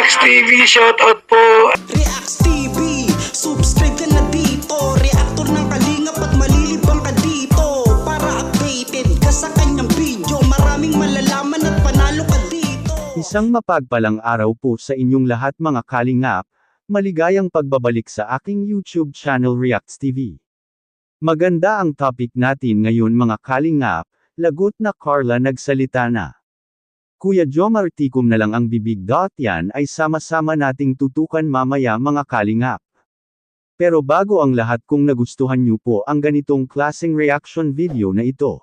Reacts TV, shoutout po. Reacts TV, subscribe ka na dito. Reactor ng kalingap at malilibang ka dito. Para updated ka sa kanyang video. Maraming malalaman at panalo ka dito. Isang mapagpalang araw po sa inyong lahat mga kalingap, maligayang pagbabalik sa aking YouTube channel Reacts TV. Maganda ang topic natin ngayon mga kalingap, lagot na Carla nagsalita na. Kuya Jomar tikom na lang ang bibig. Yan ay sama-sama nating tutukan mamaya mga kalingap. Pero bago ang lahat kung nagustuhan niyo po ang ganitong klaseng reaction video na ito.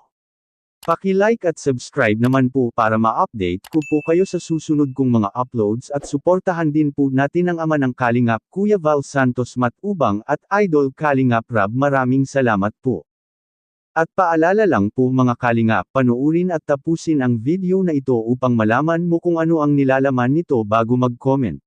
Paki-like at subscribe naman po para ma-update ko po kayo sa susunod kong mga uploads at suportahan din po natin ang ama ng Kalingap Kuya Val Santos Matubang at Idol Kalingap Rab. Maraming salamat po. At paalala lang po mga kalingap, panoorin at tapusin ang video na ito upang malaman mo kung ano ang nilalaman nito bago mag-comment.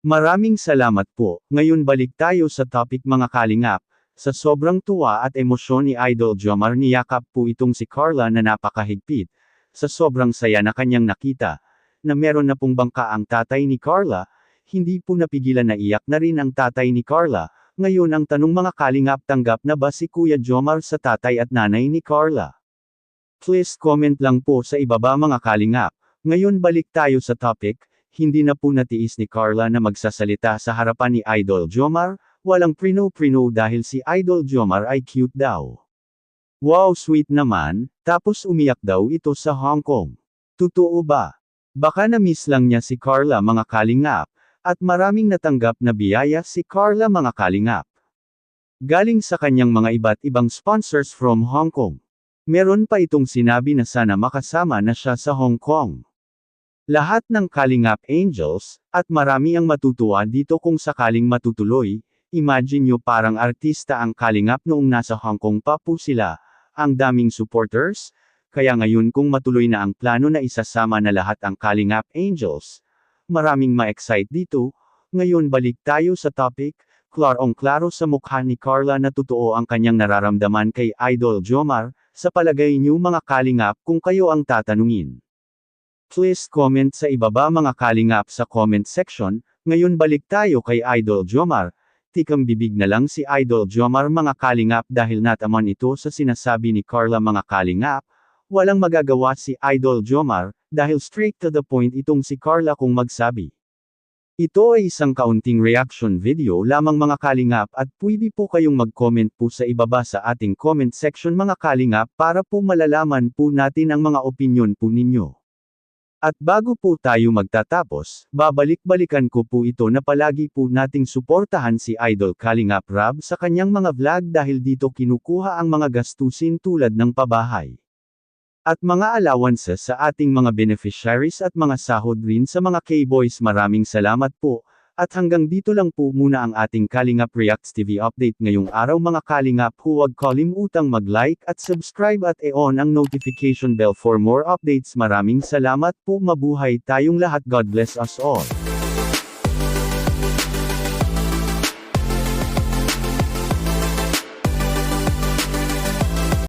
Maraming salamat po. Ngayon balik tayo sa topic mga kalingap. Sa sobrang tuwa at emosyon ni Idol Jomar, niyakap po itong si Carla na napakahigpit. Sa sobrang saya na kanyang nakita, na meron na pong bangka ang tatay ni Carla, hindi po napigilan na iyak na rin ang tatay ni Carla. Ngayon ang tanong mga kalingap, tanggap na ba si Kuya Jomar sa tatay at nanay ni Carla? Please comment lang po sa ibaba mga kalingap. Ngayon balik tayo sa topic, hindi na po natiis ni Carla na magsasalita sa harapan ni Idol Jomar, walang prino-prino dahil si Idol Jomar ay cute daw. Wow, sweet naman, tapos umiyak daw ito sa Hong Kong. Totoo ba? Baka na-miss lang niya si Carla mga kalingap. At maraming natanggap na biyaya si Carla mga kalingap. Galing sa kanyang mga iba't ibang sponsors from Hong Kong. Meron pa itong sinabi na sana makasama na siya sa Hong Kong. Lahat ng Kalingap Angels, at marami ang matutuwa dito kung sakaling matutuloy. Imagine nyo parang artista ang Kalingap noong nasa Hong Kong pa po sila. Ang daming supporters. Kaya ngayon kung matuloy na ang plano na isasama na lahat ang Kalingap Angels. Maraming ma-excite dito. Ngayon balik tayo sa topic, klarong-klaro sa mukha ni Carla na totoo ang kanyang nararamdaman kay Idol Jomar. Sa palagay niyo mga kalingap kung kayo ang tatanungin. Please comment sa ibaba mga kalingap sa comment section. Ngayon balik tayo kay Idol Jomar. Tikang bibig na lang si Idol Jomar mga kalingap dahil nataman ito sa sinasabi ni Carla mga kalingap. Walang magagawa si Idol Jomar, dahil straight to the point itong si Carla kung magsabi. Ito ay isang kaunting reaction video lamang mga kalingap at pwede po kayong mag-comment po sa ibaba sa ating comment section mga kalingap para po malalaman po natin ang mga opinyon po ninyo. At bago po tayo magtatapos, babalik-balikan ko po ito na palagi po nating suportahan si Idol Kalingap Rab sa kanyang mga vlog dahil dito kinukuha ang mga gastusin tulad ng pabahay. At mga allowances sa ating mga beneficiaries at mga sahod rin sa mga K-Boys. Maraming salamat po. At hanggang dito lang po muna ang ating Kalingap Reacts TV update ngayong araw mga kalingap. Huwag kalimutang mag-like at subscribe at i-on ang notification bell for more updates. Maraming salamat po. Mabuhay tayong lahat. God bless us all.